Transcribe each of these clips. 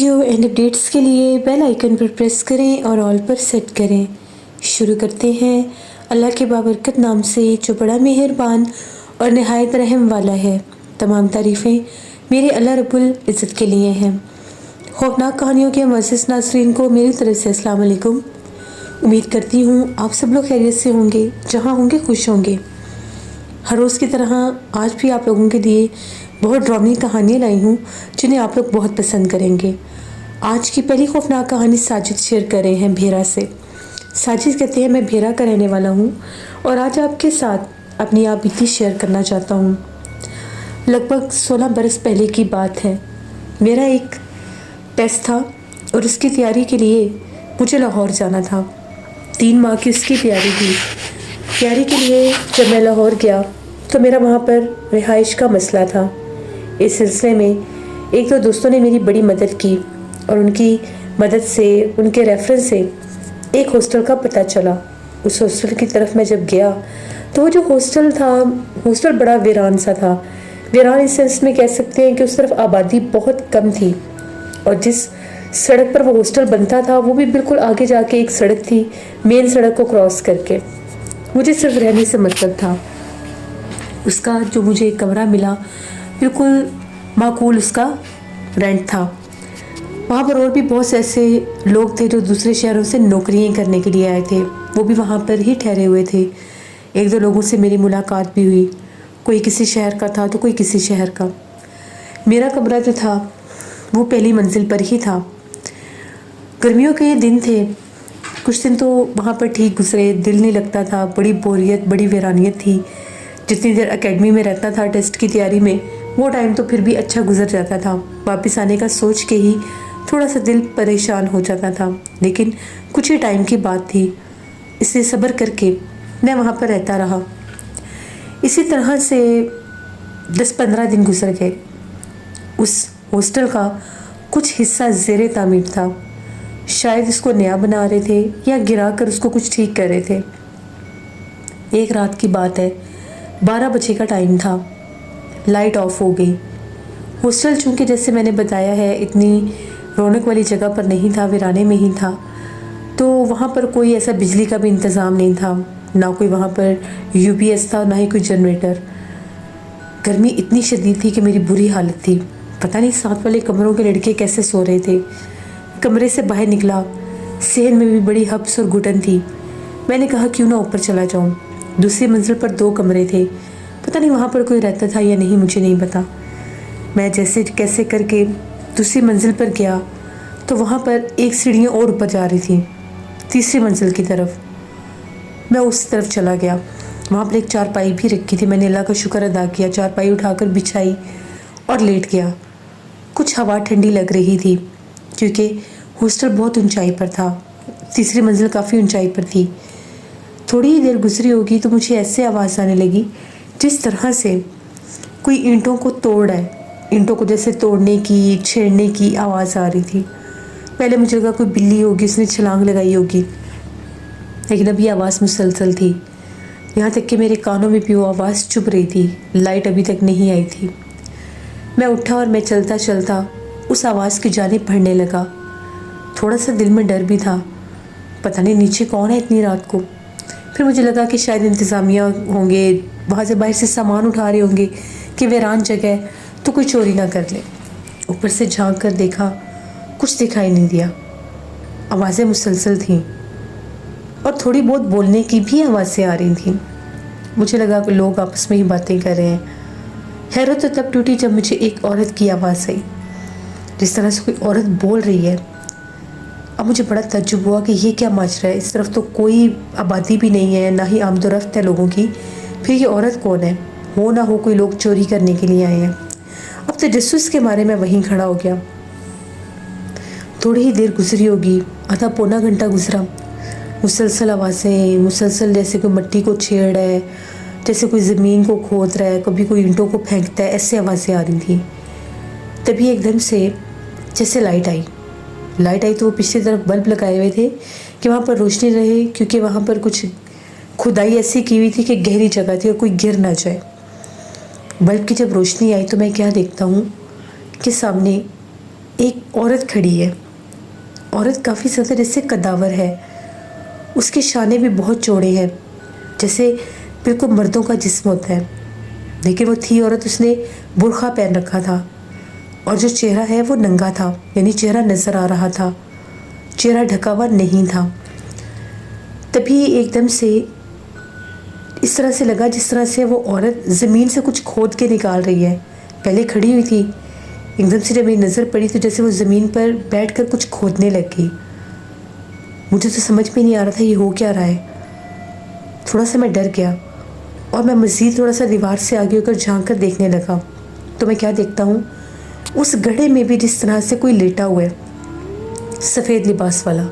Video and updates के लिए bell icon पर प्रेस करें और ऑल पर सेट करें। शुरू करते हैं अल्लाह के बाबरकत नाम से जो बड़ा मेहरबान और नहायत रहम वाला है। तमाम तारीफ़ें मेरे अल्लाह रब्बुल इज़्ज़त के लिए हैं। खौफनाक कहानियों के मुअज़्ज़ज़ नाज़रीन को मेरी तरफ से अस्सलाम वालेकुम। उम्मीद करती हूँ आप सब लोग खैरियत से होंगे, जहाँ होंगे खुश होंगे। हर रोज़ की तरह आज भी आप लोगों के लिए बहुत ड्रामनी कहानियाँ लाई हूँ जिन्हें आप लोग बहुत पसंद करेंगे। आज की पहली खौफनाक कहानी साजिद शेयर कर रहे हैं भेरा से। साजिद कहते हैं मैं भेरा का रहने वाला हूँ और आज आपके साथ अपनी आप बीती शेयर करना चाहता हूँ। लगभग 16 बरस पहले की बात है। मेरा एक टेस्ट था और उसकी तैयारी के लिए मुझे लाहौर जाना था। 3 माह की उसकी तैयारी थी। तैयारी के लिए जब मैं लाहौर गया तो मेरा वहाँ पर रिहाइश का मसला था। इस सिलसिले में एक दो दोस्तों ने मेरी बड़ी मदद की और उनकी मदद से, उनके रेफरेंस से एक हॉस्टल का पता चला। उस हॉस्टल की तरफ मैं जब गया तो वो जो हॉस्टल था, हॉस्टल बड़ा वीरान सा था। वीरान इस सेंस में कह सकते हैं कि उस तरफ आबादी बहुत कम थी और जिस सड़क पर वो हॉस्टल बनता था वो भी बिल्कुल आगे जाके एक सड़क थी, मेन सड़क को क्रॉस करके। मुझे सिर्फ रहने से मतलब था। उसका जो मुझे कमरा मिला बिल्कुल माकूल उसका रेंट था। वहाँ पर और भी बहुत से ऐसे लोग थे जो दूसरे शहरों से नौकरियाँ करने के लिए आए थे, वो भी वहाँ पर ही ठहरे हुए थे। एक दो लोगों से मेरी मुलाकात भी हुई, कोई किसी शहर का था तो कोई किसी शहर का। मेरा कमरा जो था वो पहली मंजिल पर ही था। गर्मियों के दिन थे, कुछ दिन तो वहाँ पर ठीक गुजरे, दिल नहीं लगता था, बड़ी बोरियत, बड़ी वीरानियत थी। जितनी देर एकेडमी में रहता था टेस्ट की तैयारी में, वो टाइम तो फिर भी अच्छा गुजर जाता था। वापस आने का सोच के ही थोड़ा सा दिल परेशान हो जाता था, लेकिन कुछ ही टाइम की बात थी, इसलिए सब्र करके मैं वहाँ पर रहता रहा। इसी तरह से 10-15 दिन गुजर गए। उस हॉस्टल का कुछ हिस्सा ज़ेरे तामीर था। शायद इसको नया बना रहे थे या गिरा कर उसको कुछ ठीक कर रहे थे। एक रात की बात है, 12 बजे का टाइम था। लाइट ऑफ हो गई। हॉस्टल चूँकि जैसे मैंने बताया है इतनी रौनक वाली जगह पर नहीं था, वीराने में ही था, तो वहाँ पर कोई ऐसा बिजली का भी इंतज़ाम नहीं था, ना कोई वहाँ पर यूपीएस था, ना ही कोई जनरेटर। गर्मी इतनी शदीद थी कि मेरी बुरी हालत थी। पता नहीं साथ वाले कमरों के लड़के कैसे सो रहे थे। कमरे से बाहर निकला, सहन में भी बड़ी हब्स और घुटन थी। मैंने कहा क्यों ना ऊपर चला जाऊँ। दूसरी मंजिल पर 2 कमरे थे, पता नहीं वहाँ पर कोई रहता था या नहीं, मुझे नहीं पता। मैं जैसे कैसे करके दूसरी मंजिल पर गया तो वहाँ पर एक सीढ़ियाँ और ऊपर जा रही थी, तीसरी मंजिल की तरफ। मैं उस तरफ चला गया। वहाँ पर एक चारपाई भी रखी थी। मैंने अल्लाह का शुक्र अदा किया, चारपाई उठाकर बिछाई और लेट गया। कुछ हवा ठंडी लग रही थी क्योंकि हॉस्टल बहुत ऊंचाई पर था, तीसरी मंजिल काफ़ी ऊंचाई पर थी। थोड़ी ही देर गुजरी होगी तो मुझे ऐसे आवाज़ आने लगी जिस तरह से कोई ईंटों को तोड़ रहा है। ईंटों को जैसे तोड़ने की, छेड़ने की आवाज़ आ रही थी। पहले मुझे लगा कोई बिल्ली होगी, उसने छलांग लगाई होगी, लेकिन अब ये आवाज़ मुसलसल थी। यहाँ तक कि मेरे कानों में भी वो आवाज़ चुभ रही थी। लाइट अभी तक नहीं आई थी। मैं उठा और मैं चलता चलता उस आवाज़ की जानिब बढ़ने लगा। थोड़ा सा दिल में डर भी था, पता नहीं नीचे कौन है इतनी रात को। फिर मुझे लगा कि शायद इंतज़ामिया होंगे, वहाँ से बाहर से सामान उठा रहे होंगे कि वीरान जगह है तो कोई चोरी ना कर ले। ऊपर से झांक कर देखा, कुछ दिखाई नहीं दिया। आवाज़ें मुसलसल थीं और थोड़ी बहुत बोलने की भी आवाज़ें आ रही थीं। मुझे लगा कि लोग आपस में ही बातें कर रहे हैं। हैरत तो तब टूटी जब मुझे एक औरत की आवाज़ आई, जिस तरह से कोई औरत बोल रही है। अब मुझे बड़ा तज्जुब हुआ कि ये क्या माजरा है। इस तरफ तो कोई आबादी भी नहीं है, ना ही आमदोरफ्त है लोगों की, फिर ये औरत कौन है? हो ना हो कोई लोग चोरी करने के लिए आए हैं। अब तजस्सुस के मारे मैं वहीं खड़ा हो गया। थोड़ी ही देर गुजरी होगी, आधा पौना घंटा गुजरा। मुसलसल आवाज़ें, मुसलसल जैसे कोई मिट्टी को छेड़ रहा है, जैसे कोई ज़मीन को खोद रहा है, कभी कोई ईंटों को फेंकता है, ऐसे आवाज़ें आ रही थी। तभी एकदम से जैसे लाइट आई तो वो पिछली तरफ बल्ब लगाए हुए थे कि वहाँ पर रोशनी रहे, क्योंकि वहाँ पर कुछ खुदाई ऐसी की हुई थी कि गहरी जगह थी और कोई गिर ना जाए। बल्ब की जब रोशनी आई तो मैं क्या देखता हूँ कि सामने ایک عورت کھڑی ہے. عورت کافی زیادہ جیسے کداور ہے. اس کے شانے بھی بہت چوڑے ہیں، جیسے بالکل مردوں کا جسم ہوتا ہے. لیکن وہ تھی عورت، اس نے برقع پہن رکھا تھا اور جو چہرہ ہے وہ ننگا تھا، یعنی چہرہ نظر آ رہا تھا، چہرہ ڈھکا ہوا نہیں تھا. تبھی ایک دم سے اس طرح سے لگا جس طرح سے وہ عورت زمین سے کچھ کھود کے نکال رہی ہے. پہلے کھڑی ہوئی تھی، ایک دم سے جب میری نظر پڑی تو جیسے وہ زمین پر بیٹھ کر کچھ کھودنے لگ گئی. مجھے تو سمجھ میں نہیں آ رہا تھا یہ ہو کیا رہا ہے. تھوڑا سا میں ڈر گیا اور میں مزید تھوڑا سا دیوار سے آگے ہو کر جھانک کر دیکھنے لگا. تو میں کیا دیکھتا ہوں، اس گڑھے میں بھی جس طرح سے کوئی لیٹا ہوا ہے، سفید لباس والا.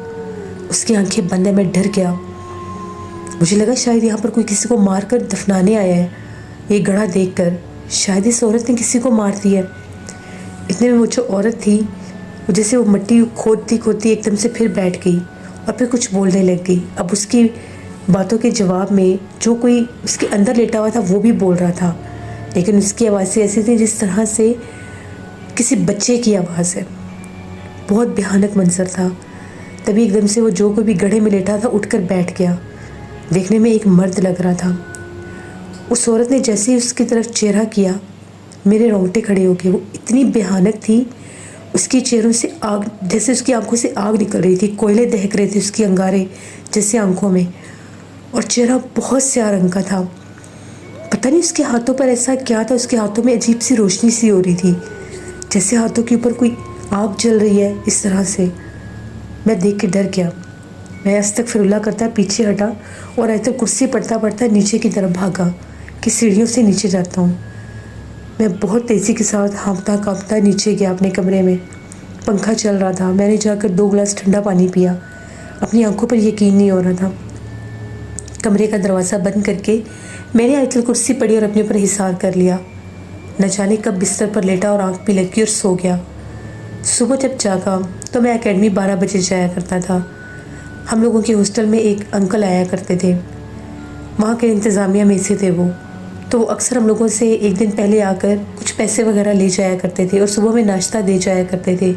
اس کی آنکھیں بند ہیں. میں ڈر گیا. مجھے لگا شاید یہاں پر کوئی کسی کو مار کر دفنانے آیا ہے. یہ گڑھا دیکھ کر شاید اس عورت نے کسی کو مار دیا ہے. اتنے میں وہ جو عورت تھی وہ جیسے وہ مٹی کھودتی کھودتی ایک دم سے پھر بیٹھ گئی اور پھر کچھ بولنے لگ گئی. اب اس کی باتوں کے جواب میں جو کوئی اس کے اندر لیٹا ہوا تھا وہ بھی بول رہا تھا، لیکن اس کی آوازیں ایسی تھی جس طرح سے کسی بچے کی آواز ہے. بہت بھیانک منظر تھا. تبھی ایک دم سے وہ جو کوئی بھی گڑھے میں لیٹا تھا اٹھ کر بیٹھ گیا. دیکھنے میں ایک مرد لگ رہا تھا. اس عورت نے جیسے ہی اس کی طرف چہرہ کیا، میرے رونگٹے کھڑے ہو گئے. وہ اتنی بھیانک تھی، اس کی چہروں سے آگ، جیسے اس کی آنکھوں سے آگ نکل رہی تھی، کوئلے دہک رہے تھے اس کی انگارے جیسے آنکھوں میں، اور چہرہ بہت سیاہ رنگ کا تھا. پتہ نہیں اس کے ہاتھوں پر ایسا کیا تھا، اس کے ہاتھوں میں عجیب سی روشنی سی ہو رہی تھی، جیسے ہاتھوں کے اوپر کوئی آگ جل رہی ہے اس طرح سے. میں دیکھ کے ڈر گیا. میں استغفراللہ کرتا پیچھے ہٹا اور آیت الکرسی پڑھتا پڑھتا نیچے کی طرف بھاگا کہ سیڑھیوں سے نیچے جاتا ہوں. میں بہت تیزی کے ساتھ ہانپتا کانپتا نیچے گیا اپنے کمرے میں. پنکھا چل رہا تھا. میں نے جا کر 2 گلاس ٹھنڈا پانی پیا. اپنی آنکھوں پر یقین نہیں ہو رہا تھا. کمرے کا دروازہ بند کر کے میں نے آیت الکرسی پڑھی اور اپنے اوپر حصار کر لیا. نہ جانے کب بستر پر لیٹا اور آنکھ بھی لگ گئی اور سو گیا. صبح جب جاگا تو میں اکیڈمی 12 بجے جایا کرتا تھا. ہم لوگوں کے ہاسٹل میں ایک انکل آیا کرتے تھے، وہاں کے انتظامیہ میں سے تھے وہ. تو وہ اکثر ہم لوگوں سے ایک دن پہلے آ کر کچھ پیسے وغیرہ لے جایا کرتے تھے اور صبح میں ناشتہ دے جایا کرتے تھے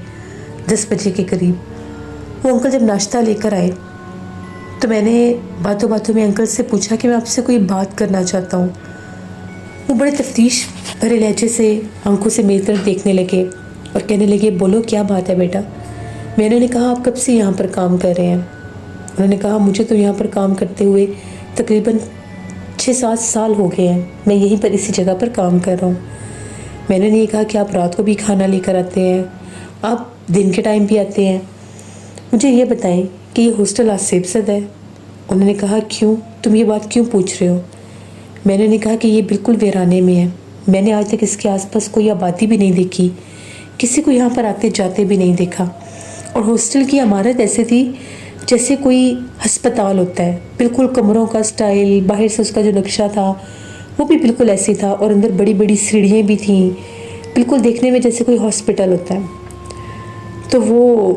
10 بجے کے قریب. وہ انکل جب ناشتہ لے کر آئے تو میں نے باتوں باتوں میں انکل سے پوچھا کہ میں آپ سے کوئی بات کرنا چاہتا ہوں. وہ بڑے تفتیش بھرے لہجے سے آنکھوں سے میری طرف دیکھنے لگے اور کہنے لگے بولو کیا بات ہے بیٹا. میں نے کہا آپ کب سے یہاں پر کام کر رہے ہیں؟ انہوں نے کہا مجھے تو یہاں پر کام کرتے ہوئے تقریباً 6-7 سال ہو گئے ہیں. میں یہیں پر اسی جگہ پر کام کر رہا ہوں. میں نے نہیں کہا کہ آپ رات کو بھی کھانا لے کر آتے ہیں، آپ دن کے ٹائم بھی آتے ہیں. مجھے یہ بتائیں کہ یہ ہاسٹل آصف زدہ ہے؟ انہوں نے کہا کیوں، تم یہ بات کیوں پوچھ رہے ہو؟ میں نے کہا کہ یہ بالکل ویرانے میں ہے. میں نے آج تک اس کے آس پاس کوئی آبادی بھی نہیں دیکھی، کسی کو یہاں پر آتے جاتے بھی نہیں دیکھا. اور ہاسٹل کی عمارت ایسے تھی جیسے کوئی ہسپتال ہوتا ہے. بالکل کمروں کا سٹائل، باہر سے اس کا جو نقشہ تھا وہ بھی بالکل ایسے تھا، اور اندر بڑی بڑی سیڑھیاں بھی تھیں، بالکل دیکھنے میں جیسے کوئی ہاسپٹل ہوتا ہے. تو وہ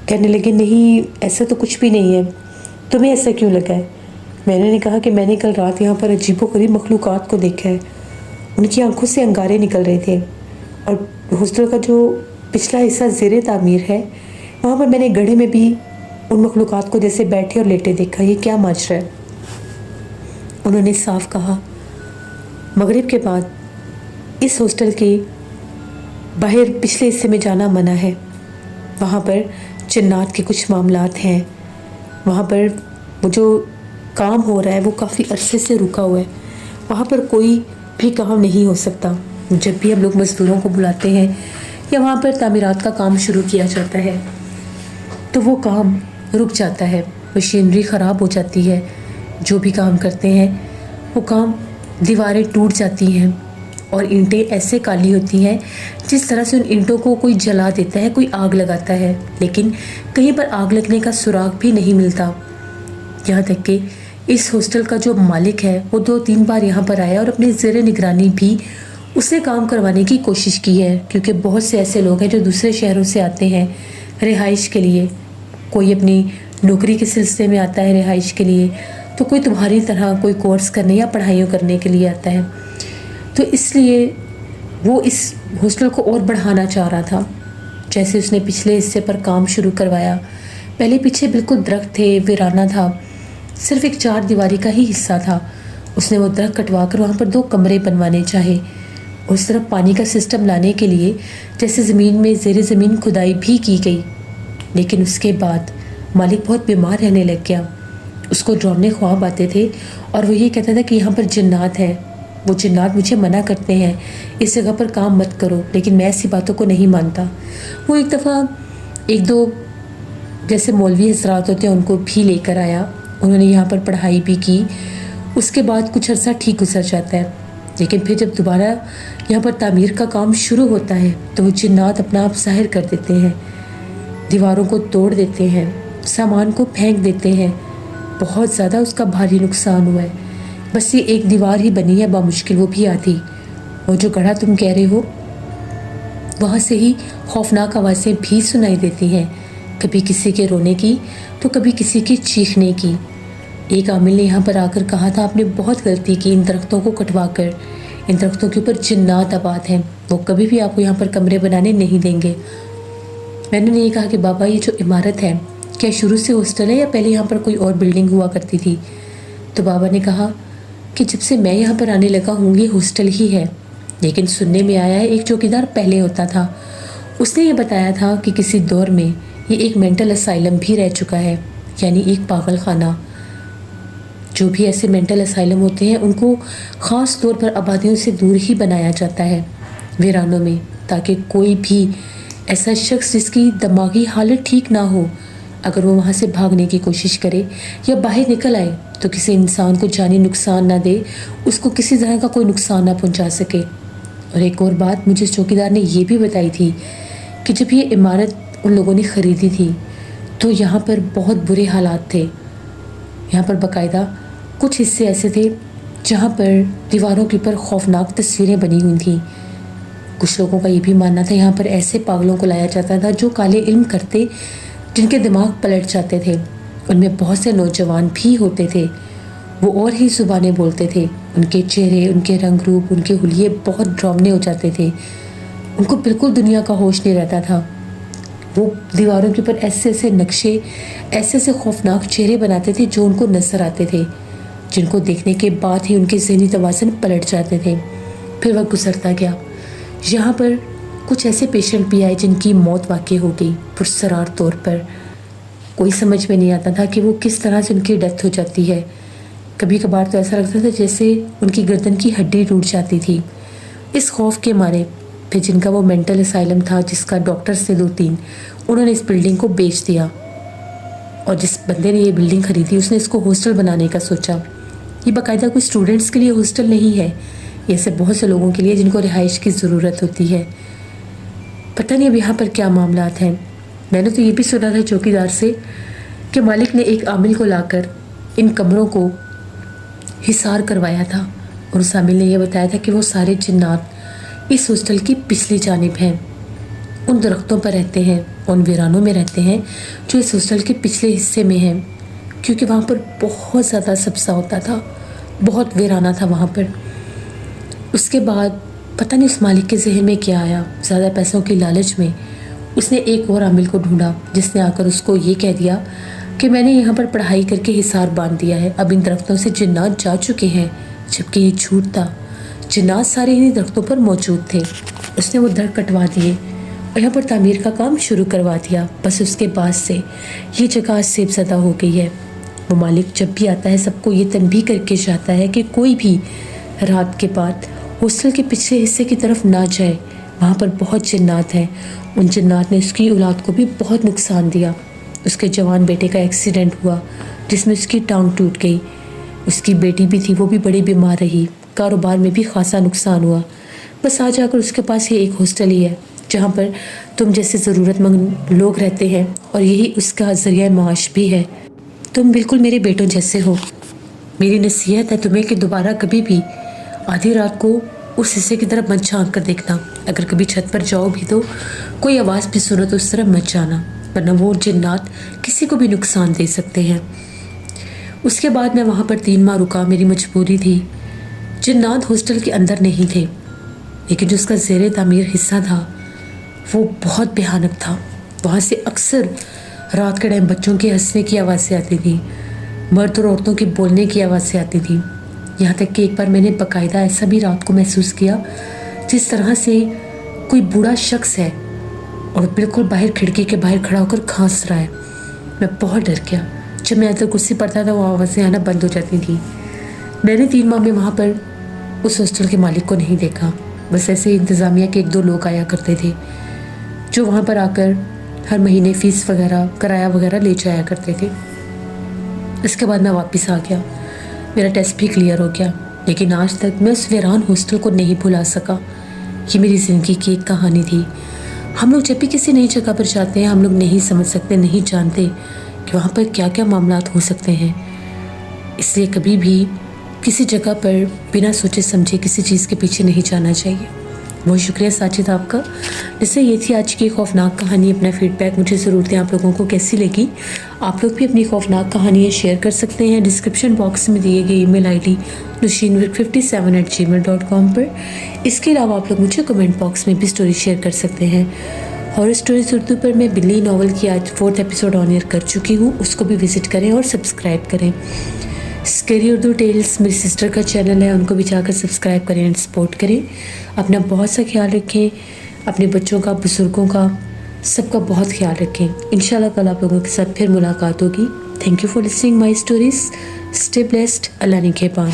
کہنے لگے نہیں ایسا تو کچھ بھی نہیں ہے، تمہیں ایسا کیوں لگا ہے؟ میں نے کہا کہ میں نے کل رات یہاں پر عجیب و غریب مخلوقات کو دیکھا ہے. ان کی آنکھوں سے انگارے نکل رہے تھے، اور ہاسٹل کا جو پچھلا حصہ زیر تعمیر ہے وہاں پر میں نے گڑھے میں بھی ان مخلوقات کو جیسے بیٹھے اور لیٹے دیکھا. یہ کیا ماجرا ہے؟ انہوں نے صاف کہا مغرب کے بعد اس ہاسٹل کے باہر پچھلے حصے میں جانا منع ہے. وہاں پر جنات کے کچھ معاملات ہیں. وہاں پر وہ جو کام ہو رہا ہے وہ کافی عرصے سے رکا ہوا ہے. وہاں پر کوئی بھی کام نہیں ہو سکتا. جب بھی ہم لوگ مزدوروں کو بلاتے ہیں یا وہاں پر تعمیرات کا کام شروع کیا جاتا ہے تو وہ کام رک جاتا ہے، مشینری خراب ہو جاتی ہے. جو بھی کام کرتے ہیں وہ کام، دیواریں ٹوٹ جاتی ہیں اور اینٹیں ایسے کالی ہوتی ہیں جس طرح سے ان اینٹوں کو کوئی جلا دیتا ہے، کوئی آگ لگاتا ہے، لیکن کہیں پر آگ لگنے کا سراغ بھی نہیں ملتا. یہاں تک کہ اس ہاسٹل کا جو مالک ہے وہ 2-3 بار یہاں پر آیا اور اپنے زیر نگرانی بھی اسے کام کروانے کی کوشش کی ہے، کیونکہ بہت سے ایسے لوگ ہیں جو دوسرے شہروں سے آتے ہیں رہائش کے لیے. کوئی اپنی نوکری کے سلسلے میں آتا ہے رہائش کے لیے، تو کوئی تمہاری طرح کوئی کورس کرنے یا پڑھائیوں کرنے کے لیے آتا ہے. تو اس لیے وہ اس ہاسٹل کو اور بڑھانا چاہ رہا تھا. जैसे उसने पिछले हिस्से पर काम शुरू करवाया। पहले पीछे बिल्कुल दरख्त थे, वीराना था, सिर्फ एक 4 दीवारी का ही हिस्सा था। उसने वो दरख्त कटवा कर वहाँ पर 2 कमरे बनवाने चाहे। उस तरफ पानी का सिस्टम लाने के लिए जैसे ज़मीन में ज़ेरे ज़मीन खुदाई भी की गई। लेकिन उसके बाद मालिक बहुत बीमार रहने लग गया। उसको डरावने ख्वाब आते थे और वो ये कहता था कि यहाँ पर जिन्नात है, वो जिन्नात मुझे मना करते हैं, इस जगह पर काम मत करो। लेकिन मैं ऐसी बातों को नहीं मानता। वो एक दफ़ा 1-2 जैसे मौलवी हजरात होते हैं उनको भी लेकर आया। उन्होंने यहाँ पर पढ़ाई भी की। उसके बाद कुछ अर्सा ठीक गुजर जाता है। लेकिन फिर जब दोबारा यहाँ पर तामीर का काम शुरू होता है तो वो जिन्नात अपना आप ज़ाहिर कर देते हैं, दीवारों को तोड़ देते हैं, सामान को फेंक देते हैं। बहुत ज़्यादा उसका भारी नुकसान हुआ है। बस ये एक दीवार ही बनी है बामुश्किल, वो भी आधी। और जो गढ़ा तुम कह रहे हो वहाँ से ही खौफनाक आवाज़ें भी सुनाई देती हैं, कभी किसी के रोने की तो कभी किसी के चीखने की। एक आमिल ने यहाँ पर आकर कहा था, आपने बहुत गलती की इन दरख्तों को कटवा कर। इन दरख्तों के ऊपर जिन्नात आबाद हैं, वो कभी भी आपको यहाँ पर कमरे बनाने नहीं देंगे। मैंने ये कहा कि बाबा ये जो इमारत है क्या शुरू से हॉस्टल है या पहले यहाँ पर कोई और बिल्डिंग हुआ करती थी? तो बाबा ने कहा कि जब से मैं यहाँ पर आने लगा हूँ ये हॉस्टल ही है। लेकिन सुनने में आया है एक चौकीदार पहले होता था। उसने ये बताया था कि किसी दौर में ये एक मेंटल असाइलम भी रह चुका है, यानी एक पागल खाना। जो भी ऐसे मेंटल असाइलम होते हैं उनको ख़ास तौर पर आबादियों से दूर ही बनाया जाता है वीरानों में, ताकि कोई भी ऐसा शख्स जिसकी दिमागी हालत ठीक ना हो, अगर वो वहाँ से भागने की कोशिश करे या बाहर निकल आए तो किसी इंसान को जानी नुकसान ना दे, उसको किसी तरह का कोई नुकसान ना पहुँचा सके। और एक और बात मुझे चौकीदार ने ये भी बताई थी कि जब ये इमारत उन लोगों ने ख़रीदी थी तो यहाँ पर बहुत बुरे हालात थे। यहाँ पर बाकायदा कुछ हिस्से ऐसे थे जहाँ पर दीवारों के ऊपर खौफनाक तस्वीरें बनी हुई थीं। कुछ लोगों का ये भी मानना था यहाँ पर ऐसे पागलों को लाया जाता था जो काले इल्म करते, जिनके दिमाग पलट जाते थे। उनमें बहुत से नौजवान भी होते थे, वो और ही ज़ुबानें बोलते थे। उनके चेहरे, उनके रंग रूप, उनके हुलिये बहुत डरावने हो जाते थे। उनको बिल्कुल दुनिया का होश नहीं रहता था। वो दीवारों के ऊपर ऐसे ऐसे नक्शे, ऐसे ऐसे खौफनाक चेहरे बनाते थे जो उनको नजर आते थे, जिनको देखने के बाद ही उनके ज़हनी तवाज़ुन पलट जाते थे। फिर वह गुजरता गया। यहाँ पर कुछ ऐसे पेशेंट भी आए जिनकी मौत वाक़ई हो गई पुरसरार तौर पर। कोई समझ में नहीं आता था कि वो किस तरह से उनकी डेथ हो जाती है। कभी कभार तो ऐसा लगता था जैसे उनकी गर्दन की हड्डी टूट जाती थी। इस खौफ के मारे फिर जिनका वो मेंटल असाइलम था, जिसका डॉक्टर्स थे 2-3, उन्होंने इस बिल्डिंग को बेच दिया। और जिस बंदे ने ये बिल्डिंग ख़रीदी उसने इसको हॉस्टल बनाने का सोचा। ये बाकायदा कोई स्टूडेंट्स के लिए हॉस्टल नहीं है, ये ऐसे बहुत से लोगों के लिए जिनको रिहाइश की ज़रूरत होती है। पता नहीं अब यहाँ पर क्या मामलात हैं। मैंने तो ये भी सुना था चौकीदार से कि मालिक ने एक आमिल को लाकर इन कमरों को हिसार करवाया था और उस आमिल ने यह बताया था कि वो सारे जिन्नात इस हॉस्टल की पिछली जानिब हैं, उन दरख्तों पर रहते हैं, उन वीरानों में रहते हैं जो इस हॉस्टल के पिछले हिस्से में हैं, क्योंकि वहाँ पर बहुत ज़्यादा सब्ज़ा होता था, बहुत वीराना था वहाँ पर। उसके बाद पता नहीं उस मालिक के जहन में क्या आया, ज़्यादा पैसों की लालच में उसने एक और आमिल को ढूंढा जिसने आकर उसको ये कह दिया कि मैंने यहाँ पर पढ़ाई करके हिसार बांध दिया है, अब इन दरख्तों से जिन्नात जा चुके हैं। जबकि ये झूठ था, जिन्नात सारे इन्हीं दरख्तों पर मौजूद थे। उसने वो दरख्त कटवा दिए और यहाँ पर तामीर का काम शुरू करवा दिया। बस उसके बाद से ये जगह सेबज़दा हो गई है। वो मालिक जब भी आता है सबको ये तनबीह करके जाता है कि कोई भी रात के बाद हॉस्टल के पिछले हिस्से की तरफ ना जाए, वहाँ पर बहुत जिन्नात हैं। उन जिन्नात ने उसकी औलाद को भी बहुत नुकसान दिया। उसके जवान बेटे का एक्सीडेंट हुआ जिसमें उसकी टांग टूट गई। उसकी बेटी भी थी, वो भी बड़ी बीमार रही। कारोबार में भी खासा नुकसान हुआ। बस आ जाकर उसके पास ये एक हॉस्टल ही है जहाँ पर तुम जैसे ज़रूरतमंद लोग रहते हैं और यही उसका ज़रिया माश भी है। तुम बिल्कुल मेरे बेटों जैसे हो। मेरी नसीहत है तुम्हें कि दोबारा कभी भी आधी रात को उस हिस्से की तरफ मत झांक कर देखना। अगर कभी छत पर जाओ भी तो कोई आवाज़ भी सुनो तो उस तरफ मत जाना, वरना वो जिन्नात किसी को भी नुकसान दे सकते हैं। उसके बाद मैं वहाँ पर 3 माह रुका, मेरी मजबूरी थी। जिन्नात हॉस्टल के अंदर नहीं थे, लेकिन जो उसका ज़ेरे तामीर हिस्सा था وہ بہت بھیانک تھا. وہاں سے اکثر رات کے ٹائم بچوں کے ہنسنے کی آوازیں آتی تھیں, مرد اور عورتوں کے بولنے کی آوازیں آتی تھیں. یہاں تک کہ ایک بار میں نے باقاعدہ ایسا بھی رات کو محسوس کیا جس طرح سے کوئی بوڑھا شخص ہے اور بالکل باہر کھڑکی کے باہر کھڑا ہو کر کھانس رہا ہے. میں بہت ڈر گیا. جب میں اندر کرسی پڑتا تھا وہ آوازیں آنا بند ہو جاتی تھیں. میں نے 3 ماہ میں وہاں پر اس ہاسٹل کے مالک کو نہیں دیکھا. بس ایسے انتظامیہ کے 1-2 لوگ آیا کرتے تھے جو وہاں پر آ کر ہر مہینے فیس وغیرہ کرایہ وغیرہ لے جایا کرتے تھے. اس کے بعد میں واپس آ گیا. میرا ٹیسٹ بھی کلیئر ہو گیا, لیکن آج تک میں اس ویران ہاسٹل کو نہیں بھلا سکا. یہ میری زندگی کی ایک کہانی تھی. ہم لوگ جب بھی کسی نئی جگہ پر جاتے ہیں ہم لوگ نہیں سمجھ سکتے, نہیں جانتے کہ وہاں پر کیا کیا معاملات ہو سکتے ہیں. اس لیے کبھی بھی کسی جگہ پر بنا سوچے سمجھے کسی چیز کے پیچھے نہیں جانا چاہیے. بہت شکریہ ساجد آپ کا. جیسے یہ تھی آج کی خوفناک کہانی. اپنا فیڈ بیک مجھے ضرور دیں آپ لوگوں کو کیسی لگی. آپ لوگ بھی اپنی خوفناک کہانیاں شیئر کر سکتے ہیں ڈسکرپشن باکس میں دیے گئے ای میل آئی ڈی nushinwik57@gmail.com پر. اس کے علاوہ آپ لوگ مجھے کمنٹ باکس میں بھی اسٹوری شیئر کر سکتے ہیں. ہارر اسٹوریز اردو پر میں بلی ناول کی آج 4th ایپیسوڈ آن ایئر کر چکی ہوں. اس کو بھی وزٹ کریں اور سبسکرائب کریں. اسکیری اردو ٹیلز میری سسٹر کا چینل ہے, ان کو بھی جا کر سبسکرائب کریں اینڈ سپورٹ کریں. اپنا بہت سا خیال رکھیں, اپنے بچوں کا, بزرگوں کا, سب کا بہت خیال رکھیں. انشاءاللہ کل آپ لوگوں کے ساتھ پھر ملاقات ہوگی. Thank you for listening my stories. Stay blessed. اللہ نگہبان.